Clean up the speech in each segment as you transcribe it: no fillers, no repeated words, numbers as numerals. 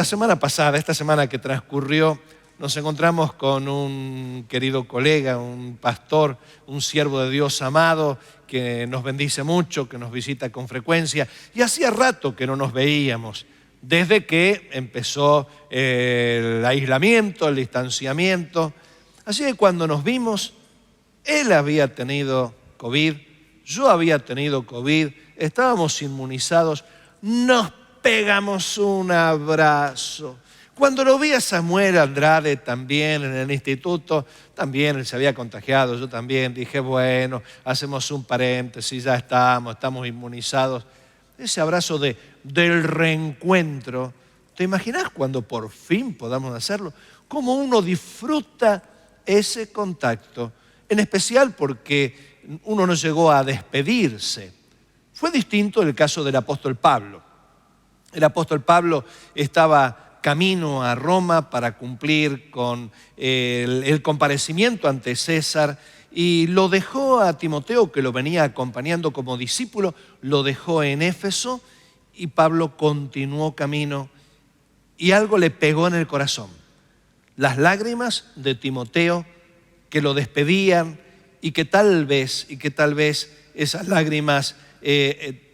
La semana pasada, esta semana que transcurrió, nos encontramos con un querido colega, un pastor, un siervo de Dios amado, que nos bendice mucho, que nos visita con frecuencia. Y hacía rato que no nos veíamos, desde que empezó el aislamiento, el distanciamiento. Así que cuando nos vimos, él había tenido COVID, yo había tenido COVID, estábamos inmunizados, nos pegamos un abrazo. Cuando lo vi a Samuel Andrade también en el instituto, también él se había contagiado, yo también dije, bueno, hacemos un paréntesis, ya estamos inmunizados. Ese abrazo del reencuentro, ¿te imaginas cuando por fin podamos hacerlo? ¿Cómo uno disfruta ese contacto? En especial porque uno no llegó a despedirse. Fue distinto el caso del apóstol Pablo. El apóstol Pablo estaba camino a Roma para cumplir con el comparecimiento ante César y lo dejó a Timoteo, que lo venía acompañando como discípulo, lo dejó en Éfeso y Pablo continuó camino y algo le pegó en el corazón. Las lágrimas de Timoteo que lo despedían y que tal vez esas lágrimas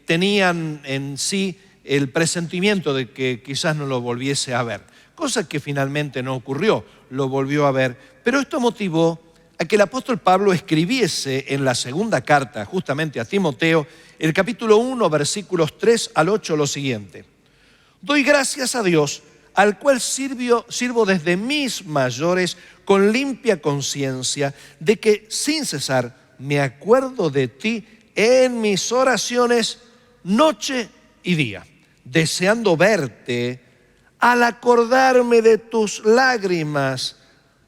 tenían en sí el presentimiento de que quizás no lo volviese a ver, cosa que finalmente no ocurrió, lo volvió a ver. Pero esto motivó a que el apóstol Pablo escribiese en la segunda carta, justamente a Timoteo, el capítulo 1, versículos 3 al 8, lo siguiente: doy gracias a Dios, al cual sirvo desde mis mayores con limpia conciencia, de que sin cesar me acuerdo de ti en mis oraciones noche y día, deseando verte al acordarme de tus lágrimas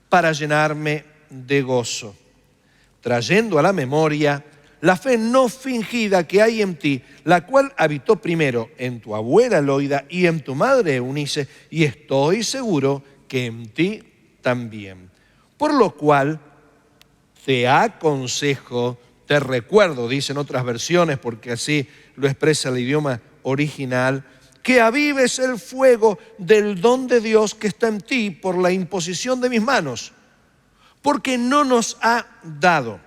para llenarme de gozo, trayendo a la memoria la fe no fingida que hay en ti, la cual habitó primero en tu abuela Loida y en tu madre Eunice, y estoy seguro que en ti también. Por lo cual te aconsejo, te recuerdo, dicen otras versiones, porque así lo expresa el idioma original, que avives el fuego del don de Dios que está en ti por la imposición de mis manos, porque no nos ha dado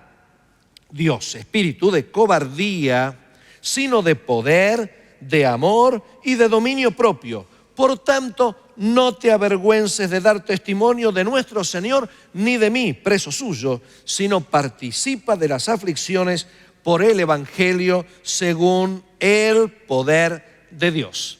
Dios espíritu de cobardía, sino de poder, de amor y de dominio propio. Por tanto, no te avergüences de dar testimonio de nuestro Señor, ni de mí, preso suyo, sino participa de las aflicciones por el Evangelio según el poder de Dios.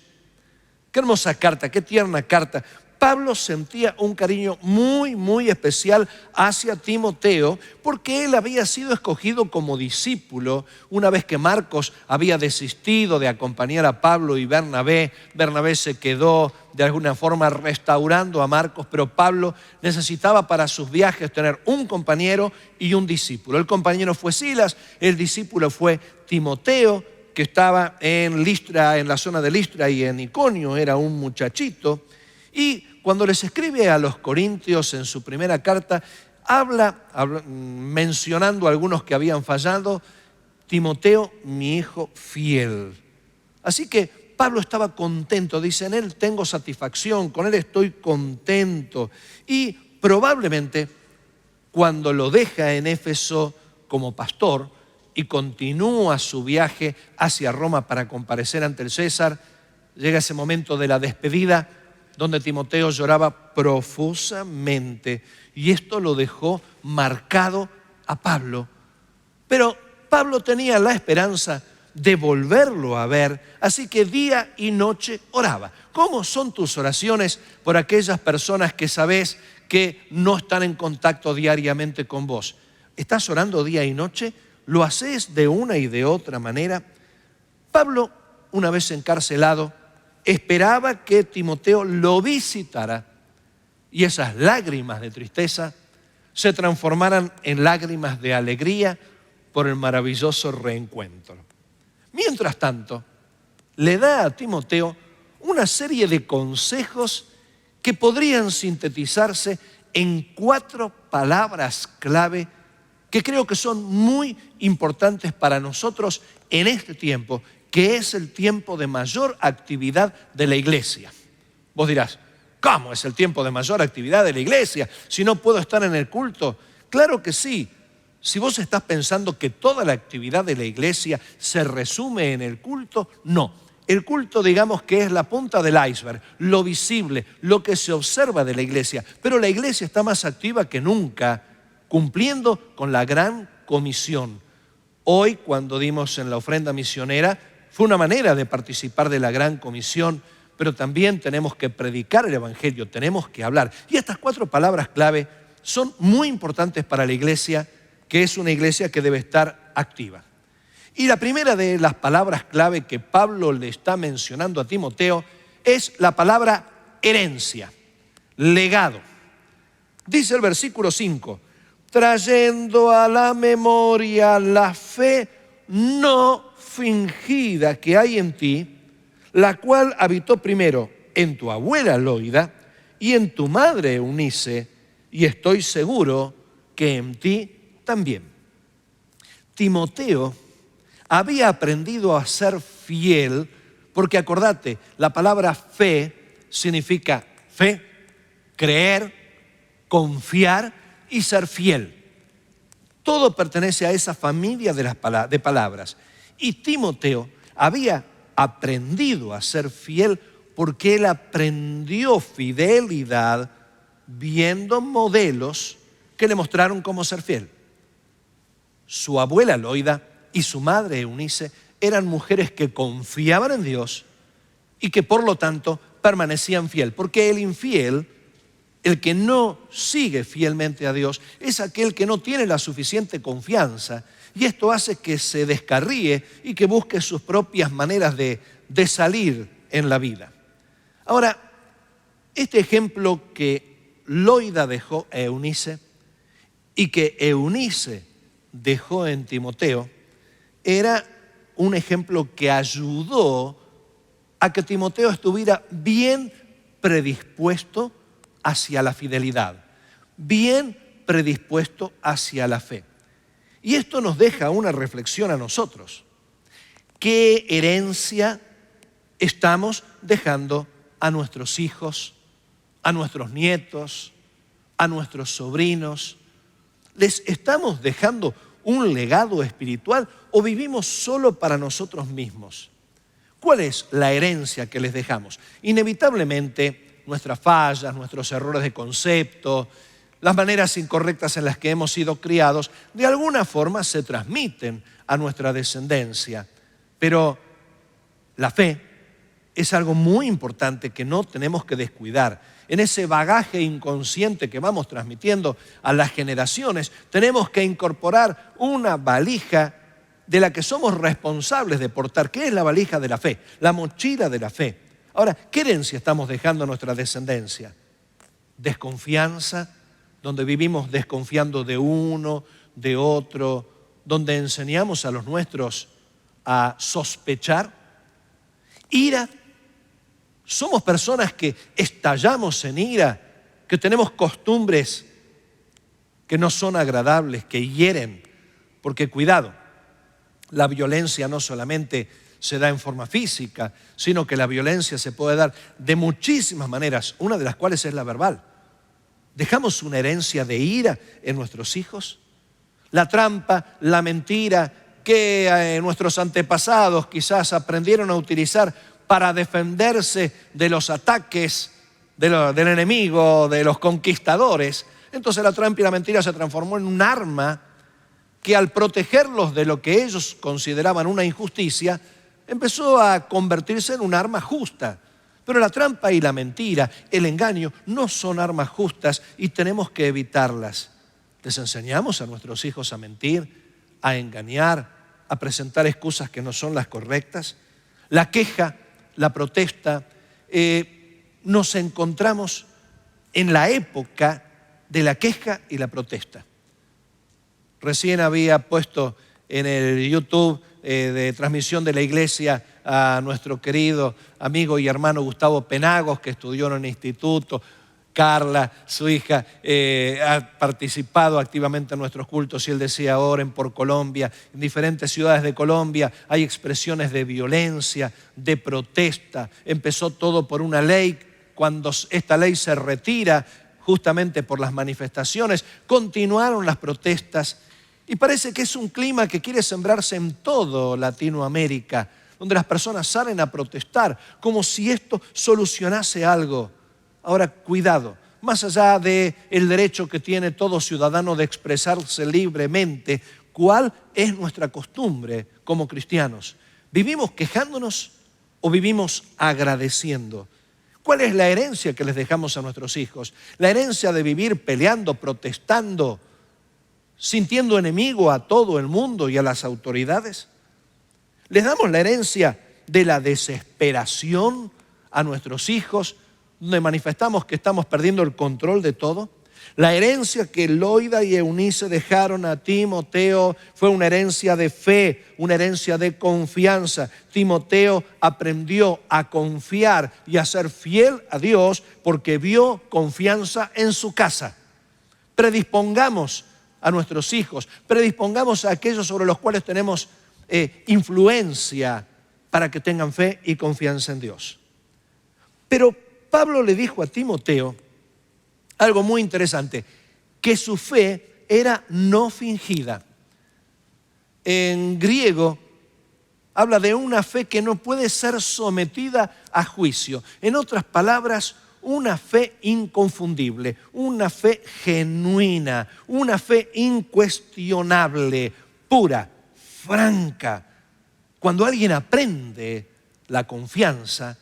Qué hermosa carta, qué tierna carta. Pablo sentía un cariño muy especial hacia Timoteo porque él había sido escogido como discípulo una vez que Marcos había desistido de acompañar a Pablo y Bernabé. Bernabé se quedó de alguna forma restaurando a Marcos, pero Pablo necesitaba para sus viajes tener un compañero y un discípulo. El compañero fue Silas, el discípulo fue Timoteo, que estaba en Listra, en la zona de Listra y en Iconio, era un muchachito. Y cuando les escribe a los Corintios en su primera carta, habla mencionando a algunos que habían fallado: Timoteo, mi hijo fiel. Así que Pablo estaba contento, dice, en él tengo satisfacción, con él estoy contento. Y probablemente cuando lo deja en Éfeso como pastor y continúa su viaje hacia Roma para comparecer ante el César, llega ese momento de la despedida, donde Timoteo lloraba profusamente, y esto lo dejó marcado a Pablo. Pero Pablo tenía la esperanza de volverlo a ver, así que día y noche oraba. ¿Cómo son tus oraciones por aquellas personas que sabes que no están en contacto diariamente con vos? ¿Estás orando día y noche? ¿Lo haces de una y de otra manera? Pablo, una vez encarcelado, esperaba que Timoteo lo visitara y esas lágrimas de tristeza se transformaran en lágrimas de alegría por el maravilloso reencuentro. Mientras tanto, le da a Timoteo una serie de consejos que podrían sintetizarse en 4 palabras clave que creo que son muy importantes para nosotros en este tiempo, que es el tiempo de mayor actividad de la iglesia. Vos dirás, ¿Cómo es el tiempo de mayor actividad de la iglesia si no puedo estar en el culto? Claro que sí. Si vos estás pensando que toda la actividad de la iglesia se resume en el culto, no. El culto, digamos que es la punta del iceberg, lo visible, lo que se observa de la iglesia. Pero la iglesia está más activa que nunca, cumpliendo con la gran comisión. Hoy, cuando dimos en la ofrenda misionera, fue una manera de participar de la gran comisión, pero también tenemos que predicar el evangelio, tenemos que hablar. Y estas 4 palabras clave son muy importantes para la iglesia, que es una iglesia que debe estar activa. Y la primera de las palabras clave que Pablo le está mencionando a Timoteo es la palabra herencia, legado. Dice el versículo 5, trayendo a la memoria la fe no fingida que hay en ti, la cual habitó primero en tu abuela Loida y en tu madre Eunice, y estoy seguro que en ti también. Timoteo había aprendido a ser fiel, porque acordate, la palabra fe significa fe, creer, confiar y ser fiel. Todo pertenece a esa familia de palabras. Y Timoteo había aprendido a ser fiel porque él aprendió fidelidad viendo modelos que le mostraron cómo ser fiel. Su abuela Loida y su madre Eunice eran mujeres que confiaban en Dios y que por lo tanto permanecían fiel. Porque el infiel, el que no sigue fielmente a Dios, es aquel que no tiene la suficiente confianza, y esto hace que se descarríe y que busque sus propias maneras de salir en la vida. Ahora, este ejemplo que Loida dejó a Eunice y que Eunice dejó en Timoteo era un ejemplo que ayudó a que Timoteo estuviera bien predispuesto hacia la fidelidad, bien predispuesto hacia la fe. Y esto nos deja una reflexión a nosotros. ¿Qué herencia estamos dejando a nuestros hijos, a nuestros nietos, a nuestros sobrinos? ¿Les estamos dejando un legado espiritual o vivimos solo para nosotros mismos? ¿Cuál es la herencia que les dejamos? Inevitablemente, nuestras fallas, nuestros errores de concepto, las maneras incorrectas en las que hemos sido criados, de alguna forma se transmiten a nuestra descendencia. Pero la fe es algo muy importante que no tenemos que descuidar. En ese bagaje inconsciente que vamos transmitiendo a las generaciones, tenemos que incorporar una valija de la que somos responsables de portar, que es la valija de la fe, la mochila de la fe. Ahora, ¿qué herencia estamos dejando a nuestra descendencia? Desconfianza, donde vivimos desconfiando de uno, de otro, donde enseñamos a los nuestros a sospechar. Ira, somos personas que estallamos en ira, que tenemos costumbres que no son agradables, que hieren, porque cuidado, la violencia no solamente se da en forma física, sino que la violencia se puede dar de muchísimas maneras, una de las cuales es la verbal. ¿Dejamos una herencia de ira en nuestros hijos? La trampa, la mentira que nuestros antepasados quizás aprendieron a utilizar para defenderse de los ataques del enemigo, de los conquistadores. Entonces la trampa y la mentira se transformó en un arma que al protegerlos de lo que ellos consideraban una injusticia, empezó a convertirse en un arma justa. Pero la trampa y la mentira, el engaño, no son armas justas y tenemos que evitarlas. ¿Les enseñamos a nuestros hijos a mentir, a engañar, a presentar excusas que no son las correctas? La queja, la protesta, nos encontramos en la época de la queja y la protesta. Recién había puesto en el YouTube de transmisión de la iglesia a nuestro querido amigo y hermano Gustavo Penagos, que estudió en el instituto. Carla, su hija, ha participado activamente en nuestros cultos y él decía, oren por Colombia. En diferentes ciudades de Colombia hay expresiones de violencia, de protesta. Empezó todo por una ley cuando esta ley se retira justamente por las manifestaciones, continuaron las protestas y parece que es un clima que quiere sembrarse en todo Latinoamérica, donde las personas salen a protestar como si esto solucionase algo. Ahora, cuidado, más allá del derecho que tiene todo ciudadano de expresarse libremente, ¿cuál es nuestra costumbre como cristianos? ¿Vivimos quejándonos o vivimos agradeciendo? ¿Cuál es la herencia que les dejamos a nuestros hijos? ¿La herencia de vivir peleando, protestando, sintiendo enemigo a todo el mundo y a las autoridades? ¿Les damos la herencia de la desesperación a nuestros hijos, donde manifestamos que estamos perdiendo el control de todo? La herencia que Loida y Eunice dejaron a Timoteo fue una herencia de fe, una herencia de confianza. Timoteo aprendió a confiar y a ser fiel a Dios porque vio confianza en su casa. Predispongamos a nuestros hijos, predispongamos a aquellos sobre los cuales tenemos influencia para que tengan fe y confianza en Dios. Pero Pablo le dijo a Timoteo algo muy interesante, que su fe era no fingida. En griego habla de una fe que no puede ser sometida a juicio. En otras palabras, una fe inconfundible, una fe genuina, una fe incuestionable, pura, franca. Cuando alguien aprende la confianza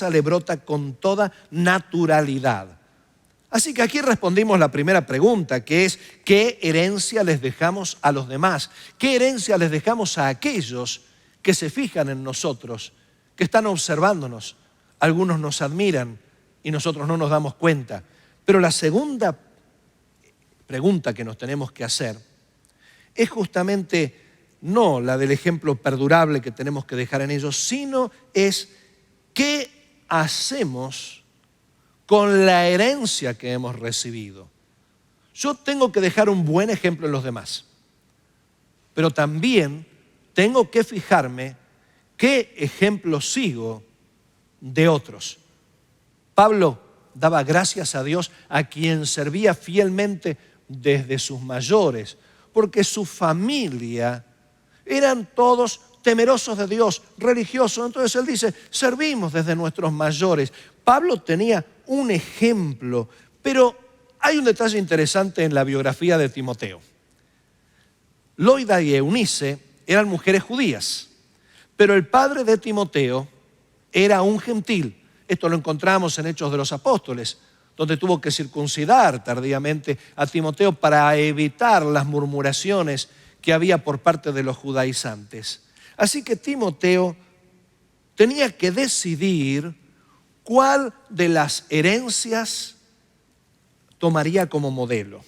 le brota con toda naturalidad. Así que aquí respondimos la primera pregunta, que es ¿qué herencia les dejamos a los demás? ¿Qué herencia les dejamos a aquellos que se fijan en nosotros, que están observándonos? Algunos nos admiran y nosotros no nos damos cuenta. Pero la segunda pregunta que nos tenemos que hacer es justamente no la del ejemplo perdurable que tenemos que dejar en ellos, sino es ¿qué hacemos con la herencia que hemos recibido? Yo tengo que dejar un buen ejemplo en los demás, pero también tengo que fijarme qué ejemplo sigo de otros. Pablo daba gracias a Dios a quien servía fielmente desde sus mayores, porque su familia eran todos temerosos de Dios, religiosos. Entonces él dice, servimos desde nuestros mayores. Pablo tenía un ejemplo, pero hay un detalle interesante en la biografía de Timoteo. Loida y Eunice eran mujeres judías, pero el padre de Timoteo era un gentil. Esto lo encontramos en Hechos de los Apóstoles, donde tuvo que circuncidar tardíamente a Timoteo para evitar las murmuraciones que había por parte de los judaizantes. Así que Timoteo tenía que decidir cuál de las herencias tomaría como modelo.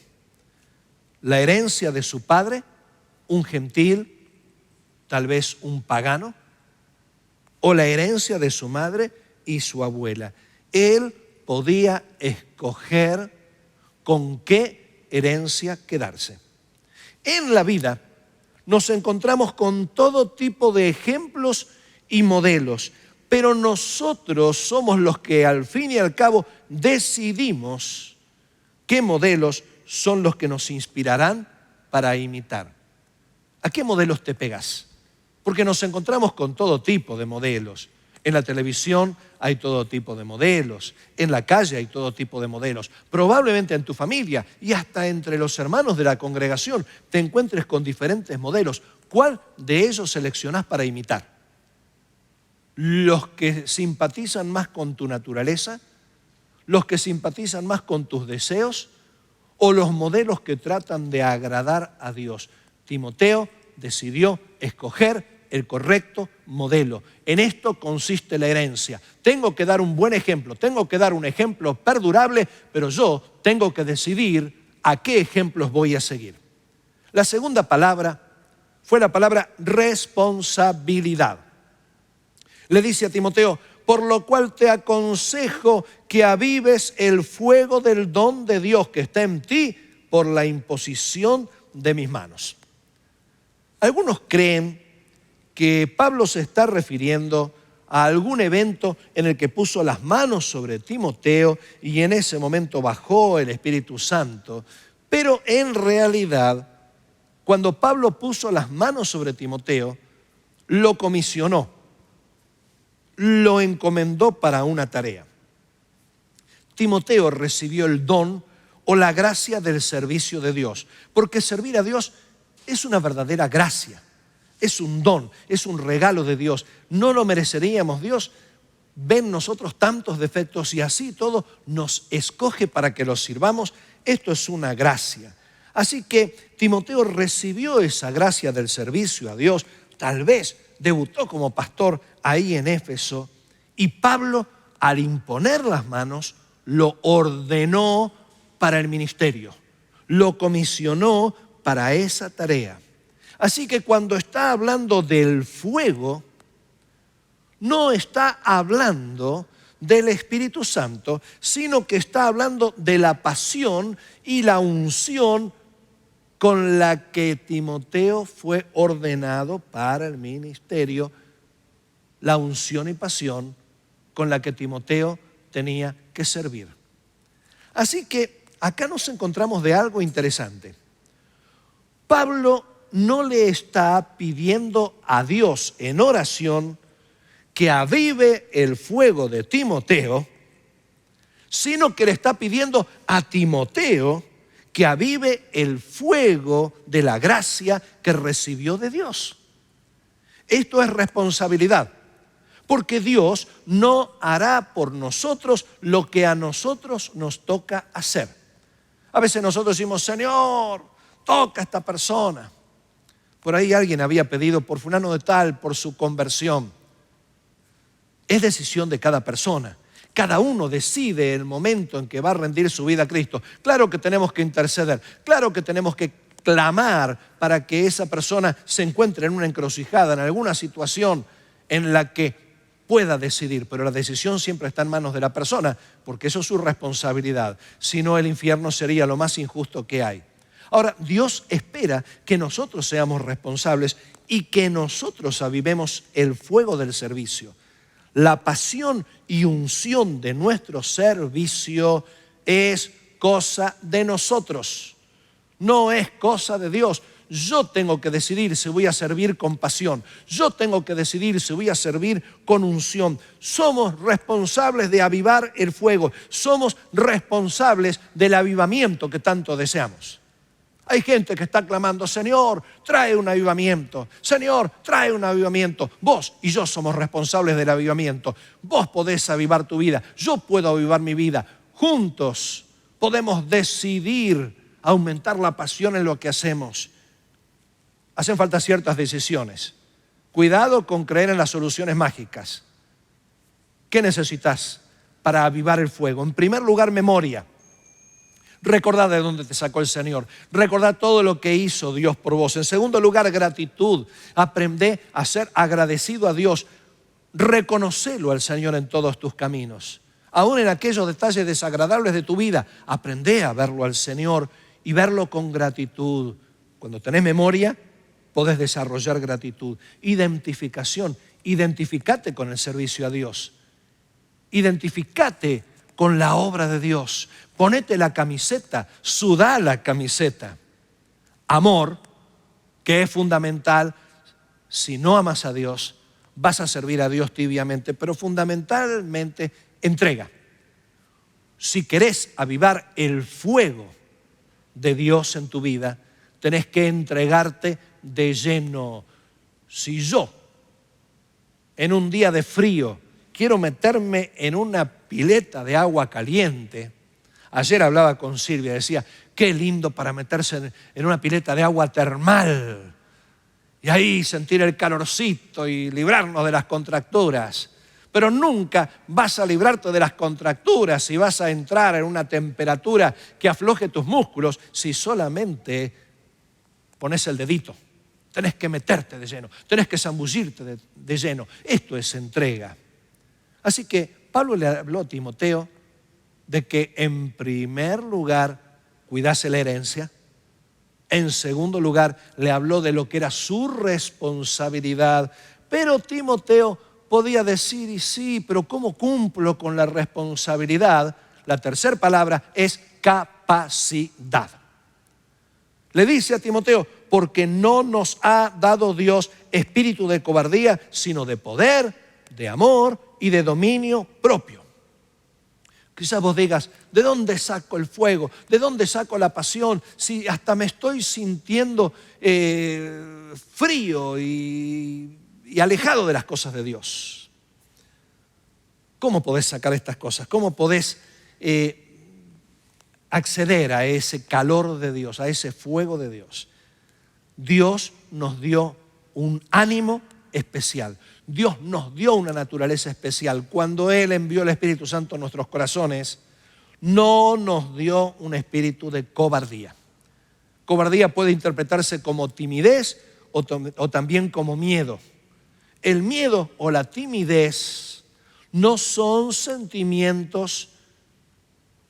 La herencia de su padre, un gentil, tal vez un pagano, o la herencia de su madre y su abuela. Él podía escoger con qué herencia quedarse. En la vida nos encontramos con todo tipo de ejemplos y modelos, pero nosotros somos los que al fin y al cabo decidimos qué modelos son los que nos inspirarán para imitar. ¿A qué modelos te pegas? Porque nos encontramos con todo tipo de modelos. En la televisión hay todo tipo de modelos, en la calle hay todo tipo de modelos. Probablemente en tu familia y hasta entre los hermanos de la congregación te encuentres con diferentes modelos. ¿Cuál de ellos seleccionás para imitar? ¿Los que simpatizan más con tu naturaleza? ¿Los que simpatizan más con tus deseos? ¿O los modelos que tratan de agradar a Dios? Timoteo decidió escoger el correcto modelo. En esto consiste la herencia. Tengo que dar un buen ejemplo, tengo que dar un ejemplo perdurable, pero yo tengo que decidir a qué ejemplos voy a seguir. La segunda palabra fue la palabra responsabilidad. Le dice a Timoteo, por lo cual te aconsejo que avives el fuego del don de Dios que está en ti por la imposición de mis manos. Algunos creen que Pablo se está refiriendo a algún evento en el que puso las manos sobre Timoteo y en ese momento bajó el Espíritu Santo. Pero en realidad, cuando Pablo puso las manos sobre Timoteo, lo comisionó, lo encomendó para una tarea. Timoteo recibió el don o la gracia del servicio de Dios, porque servir a Dios es una verdadera gracia, es un don, es un regalo de Dios. No lo mereceríamos. Dios ve en nosotros tantos defectos y así todo nos escoge para que los sirvamos. Esto es una gracia. Así que Timoteo recibió esa gracia del servicio a Dios. Tal vez debutó como pastor ahí en Éfeso y Pablo, al imponer las manos, lo ordenó para el ministerio, lo comisionó para esa tarea. Así que cuando está hablando del fuego, no está hablando del Espíritu Santo, sino que está hablando de la pasión y la unción con la que Timoteo fue ordenado para el ministerio, la unción y pasión con la que Timoteo tenía que servir. Así que acá nos encontramos de algo interesante. Pablo no le está pidiendo a Dios en oración que avive el fuego de Timoteo, sino que le está pidiendo a Timoteo que avive el fuego de la gracia que recibió de Dios. Esto es responsabilidad, porque Dios no hará por nosotros lo que a nosotros nos toca hacer. A veces nosotros decimos: Señor, toca a esta persona. Por ahí alguien había pedido por fulano de tal, por su conversión. Es decisión de cada persona. Cada uno decide el momento en que va a rendir su vida a Cristo. Claro que tenemos que interceder, claro que tenemos que clamar para que esa persona se encuentre en una encrucijada, en alguna situación en la que pueda decidir, pero la decisión siempre está en manos de la persona, porque eso es su responsabilidad. Si no, el infierno sería lo más injusto que hay. Ahora, Dios espera que nosotros seamos responsables y que nosotros avivemos el fuego del servicio. La pasión y unción de nuestro servicio es cosa de nosotros, no es cosa de Dios. Yo tengo que decidir si voy a servir con pasión. Yo tengo que decidir si voy a servir con unción. Somos responsables de avivar el fuego. Somos responsables del avivamiento que tanto deseamos. Hay gente que está clamando: Señor, trae un avivamiento. Señor, trae un avivamiento. Vos y yo somos responsables del avivamiento. Vos podés avivar tu vida. Yo puedo avivar mi vida. Juntos podemos decidir aumentar la pasión en lo que hacemos. Hacen falta ciertas decisiones. Cuidado con creer en las soluciones mágicas. ¿Qué necesitas para avivar el fuego? En primer lugar, memoria. Recordá de dónde te sacó el Señor. Recordá todo lo que hizo Dios por vos. En segundo lugar, gratitud. Aprendé a ser agradecido a Dios. Reconocelo al Señor en todos tus caminos. Aún en aquellos detalles desagradables de tu vida, aprendé a verlo al Señor y verlo con gratitud. Cuando tenés memoria, podés desarrollar gratitud. Identificación. Identificate con el servicio a Dios. Identificate con la obra de Dios. Ponete la camiseta, sudá la camiseta. Amor, que es fundamental. Si no amas a Dios, vas a servir a Dios tibiamente, pero fundamentalmente entrega. Si querés avivar el fuego de Dios en tu vida, tenés que entregarte de lleno. Si yo, en un día de frío, quiero meterme en una pileta de agua caliente. Ayer hablaba con Silvia, decía: qué lindo para meterse en una pileta de agua termal y ahí sentir el calorcito y librarnos de las contracturas. Pero nunca vas a librarte de las contracturas y vas a entrar en una temperatura que afloje tus músculos si solamente pones el dedito. Tenés que meterte de lleno, tenés que zambullirte de lleno. Esto es entrega. Así que Pablo le habló a Timoteo de que en primer lugar cuidase la herencia. En segundo lugar le habló de lo que era su responsabilidad. Pero Timoteo podía decir, y sí, pero ¿cómo cumplo con la responsabilidad? La tercera palabra es capacidad. Le dice a Timoteo, porque no nos ha dado Dios espíritu de cobardía, sino de poder, de amor y de dominio propio. Quizás vos digas, ¿de dónde saco el fuego? ¿De dónde saco la pasión? Si hasta me estoy sintiendo frío y alejado de las cosas de Dios. ¿Cómo podés sacar estas cosas? ¿Cómo podés acceder a ese calor de Dios, a ese fuego de Dios? Dios nos dio un ánimo especial. Dios nos dio una naturaleza especial. Cuando Él envió el Espíritu Santo a nuestros corazones, no nos dio un espíritu de cobardía. Cobardía puede interpretarse como timidez o también como miedo. El miedo o la timidez no son sentimientos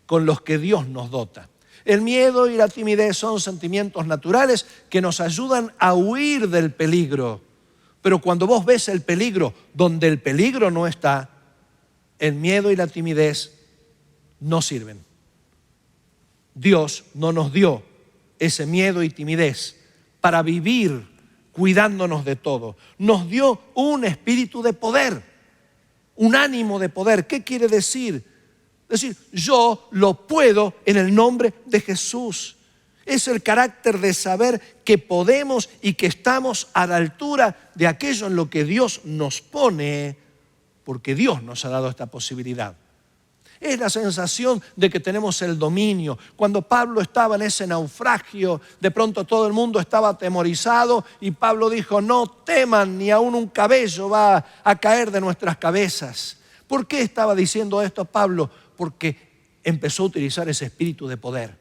con los que Dios nos dota. El miedo y la timidez son sentimientos naturales que nos ayudan a huir del peligro. Pero cuando vos ves el peligro donde el peligro no está, el miedo y la timidez no sirven. Dios no nos dio ese miedo y timidez para vivir cuidándonos de todo. Nos dio un espíritu de poder, un ánimo de poder. ¿Qué quiere decir? Decir, yo lo puedo en el nombre de Jesús. Es el carácter de saber que podemos y que estamos a la altura de aquello en lo que Dios nos pone, porque Dios nos ha dado esta posibilidad. Es la sensación de que tenemos el dominio. Cuando Pablo estaba en ese naufragio, de pronto todo el mundo estaba atemorizado y Pablo dijo, no teman, ni aún un cabello va a caer de nuestras cabezas. ¿Por qué estaba diciendo esto Pablo? Porque empezó a utilizar ese espíritu de poder.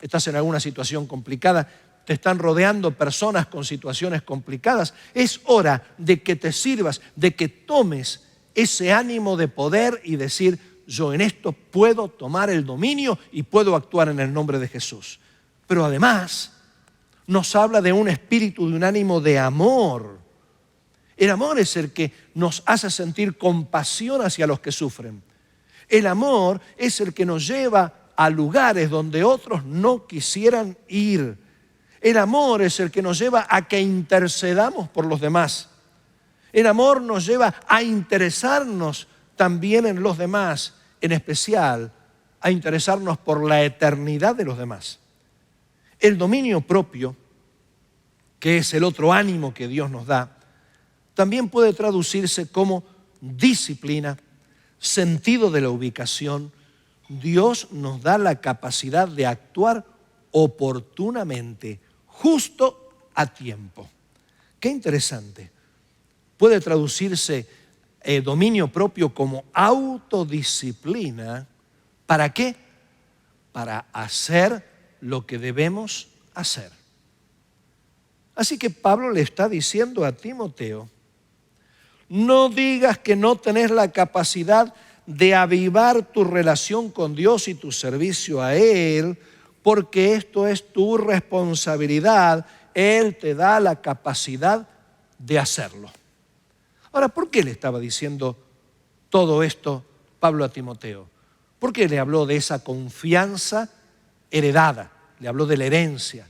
Estás en alguna situación complicada, te están rodeando personas con situaciones complicadas. Es hora de que te sirvas, de que tomes ese ánimo de poder y decir, yo en esto puedo tomar el dominio y puedo actuar en el nombre de Jesús. Pero además nos habla de un espíritu, de un ánimo de amor. El amor es el que nos hace sentir compasión hacia los que sufren. El amor es el que nos lleva a lugares donde otros no quisieran ir. El amor es el que nos lleva a que intercedamos por los demás. El amor nos lleva a interesarnos también en los demás, en especial a interesarnos por la eternidad de los demás. El dominio propio, que es el otro ánimo que Dios nos da, también puede traducirse como disciplina, sentido de la ubicación. Dios nos da la capacidad de actuar oportunamente, justo a tiempo. Qué interesante. Puede traducirse dominio propio como autodisciplina. ¿Para qué? Para hacer lo que debemos hacer. Así que Pablo le está diciendo a Timoteo, no digas que no tenés la capacidad de avivar tu relación con Dios y tu servicio a Él, porque esto es tu responsabilidad. Él te da la capacidad de hacerlo. Ahora, ¿por qué le estaba diciendo todo esto Pablo a Timoteo? ¿Por qué le habló de esa confianza heredada? Le habló de la herencia.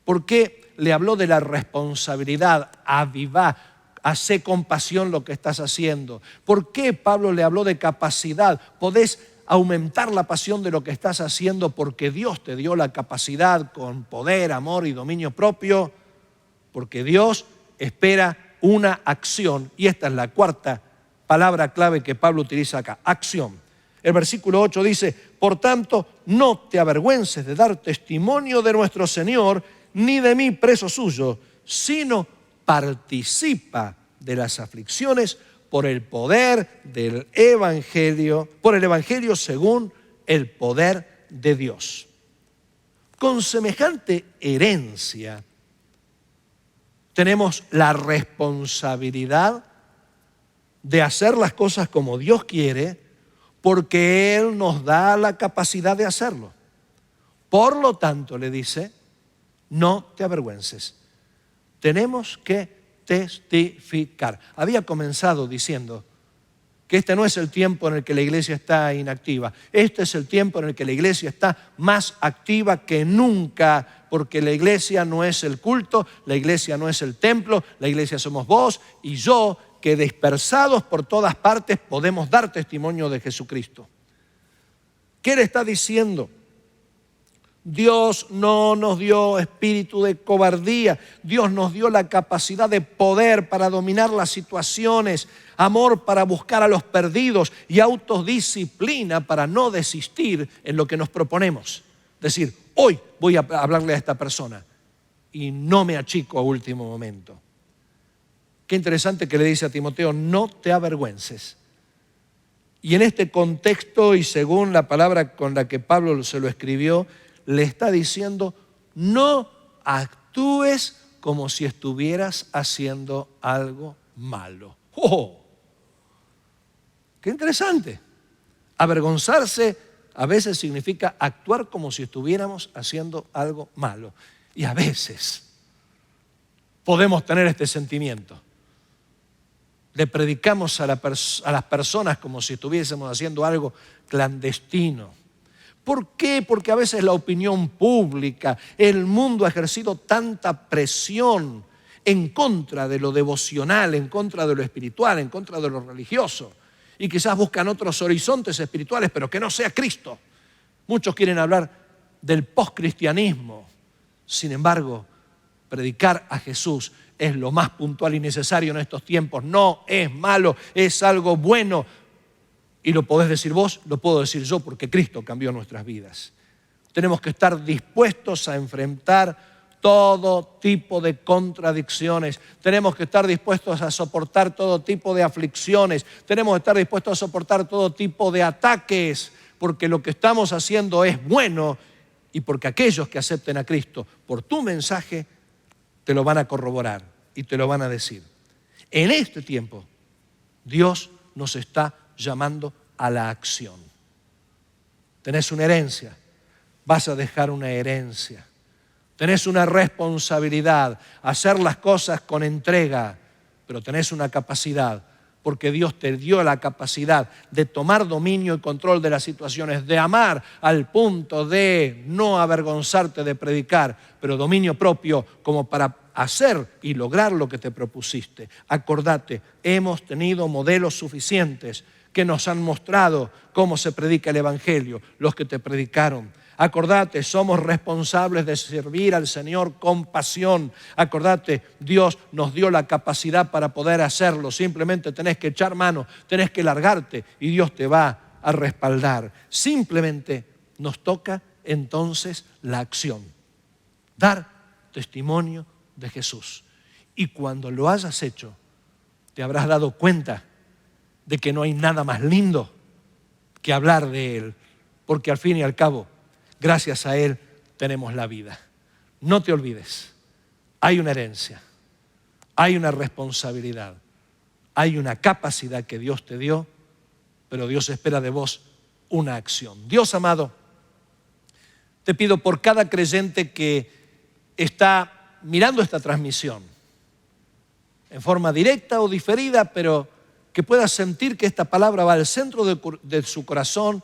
¿Por qué le habló de la responsabilidad? Avivar. Hacé con pasión lo que estás haciendo. ¿Por qué Pablo le habló de capacidad? Podés aumentar la pasión de lo que estás haciendo porque Dios te dio la capacidad con poder, amor y dominio propio. Porque Dios espera una acción. Y esta es la cuarta palabra clave que Pablo utiliza acá, acción. El versículo 8 dice, por tanto, no te avergüences de dar testimonio de nuestro Señor, ni de mí preso suyo, sino participa de las aflicciones por el poder del Evangelio, por el Evangelio según el poder de Dios. Con semejante herencia tenemos la responsabilidad de hacer las cosas como Dios quiere, porque Él nos da la capacidad de hacerlo. Por lo tanto, le dice, no te avergüences. Tenemos que testificar. Había comenzado diciendo que este no es el tiempo en el que la iglesia está inactiva. Este es el tiempo en el que la iglesia está más activa que nunca, porque la iglesia no es el culto, la iglesia no es el templo, la iglesia somos vos y yo, que dispersados por todas partes podemos dar testimonio de Jesucristo. ¿Qué le está diciendo? Dios no nos dio espíritu de cobardía. Dios nos dio la capacidad de poder para dominar las situaciones, amor para buscar a los perdidos y autodisciplina para no desistir en lo que nos proponemos. Decir, hoy voy a hablarle a esta persona y no me achico a último momento. Qué interesante que le dice a Timoteo, no te avergüences. Y en este contexto y según la palabra con la que Pablo se lo escribió, le está diciendo, no actúes como si estuvieras haciendo algo malo. ¡Oh! ¡Qué interesante! Avergonzarse a veces significa actuar como si estuviéramos haciendo algo malo. Y a veces podemos tener este sentimiento. Le predicamos a las personas como si estuviésemos haciendo algo clandestino. ¿Por qué? Porque a veces la opinión pública, el mundo ha ejercido tanta presión en contra de lo devocional, en contra de lo espiritual, en contra de lo religioso. Y quizás buscan otros horizontes espirituales, pero que no sea Cristo. Muchos quieren hablar del poscristianismo. Sin embargo, predicar a Jesús es lo más puntual y necesario en estos tiempos. No es malo, es algo bueno. Y lo podés decir vos, lo puedo decir yo, porque Cristo cambió nuestras vidas. Tenemos que estar dispuestos a enfrentar todo tipo de contradicciones. Tenemos que estar dispuestos a soportar todo tipo de aflicciones. Tenemos que estar dispuestos a soportar todo tipo de ataques, porque lo que estamos haciendo es bueno y porque aquellos que acepten a Cristo por tu mensaje te lo van a corroborar y te lo van a decir. En este tiempo, Dios nos está llamando a la acción. Tenés una herencia, vas a dejar una herencia. Tenés una responsabilidad, hacer las cosas con entrega, pero tenés una capacidad, porque Dios te dio la capacidad de tomar dominio y control de las situaciones, de amar al punto de no avergonzarte de predicar, pero dominio propio como para hacer y lograr lo que te propusiste. Acordate, hemos tenido modelos suficientes que nos han mostrado cómo se predica el Evangelio, los que te predicaron. Acordate, somos responsables de servir al Señor con pasión. Acordate, Dios nos dio la capacidad para poder hacerlo. Simplemente tenés que echar mano, tenés que largarte y Dios te va a respaldar. Simplemente nos toca entonces la acción. Dar testimonio de Jesús. Y cuando lo hayas hecho, te habrás dado cuenta de que no hay nada más lindo que hablar de Él, porque al fin y al cabo, gracias a Él tenemos la vida. No te olvides, hay una herencia, hay una responsabilidad, hay una capacidad que Dios te dio, pero Dios espera de vos una acción. Dios amado, te pido por cada creyente que está mirando esta transmisión, en forma directa o diferida, pero que pueda sentir que esta palabra va al centro de su corazón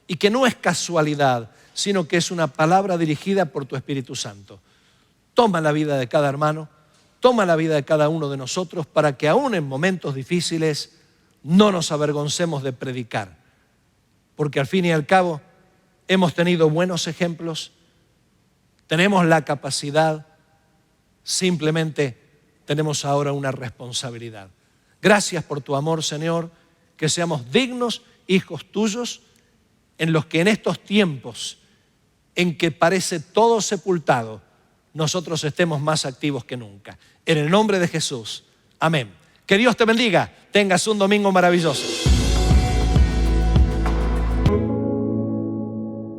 y que no es casualidad, sino que es una palabra dirigida por tu Espíritu Santo. Toma la vida de cada hermano, toma la vida de cada uno de nosotros para que aún en momentos difíciles no nos avergoncemos de predicar. Porque al fin y al cabo hemos tenido buenos ejemplos, tenemos la capacidad, simplemente tenemos ahora una responsabilidad. Gracias por tu amor, Señor, que seamos dignos hijos tuyos en los que en estos tiempos en que parece todo sepultado, nosotros estemos más activos que nunca. En el nombre de Jesús. Amén. Que Dios te bendiga. Tengas un domingo maravilloso.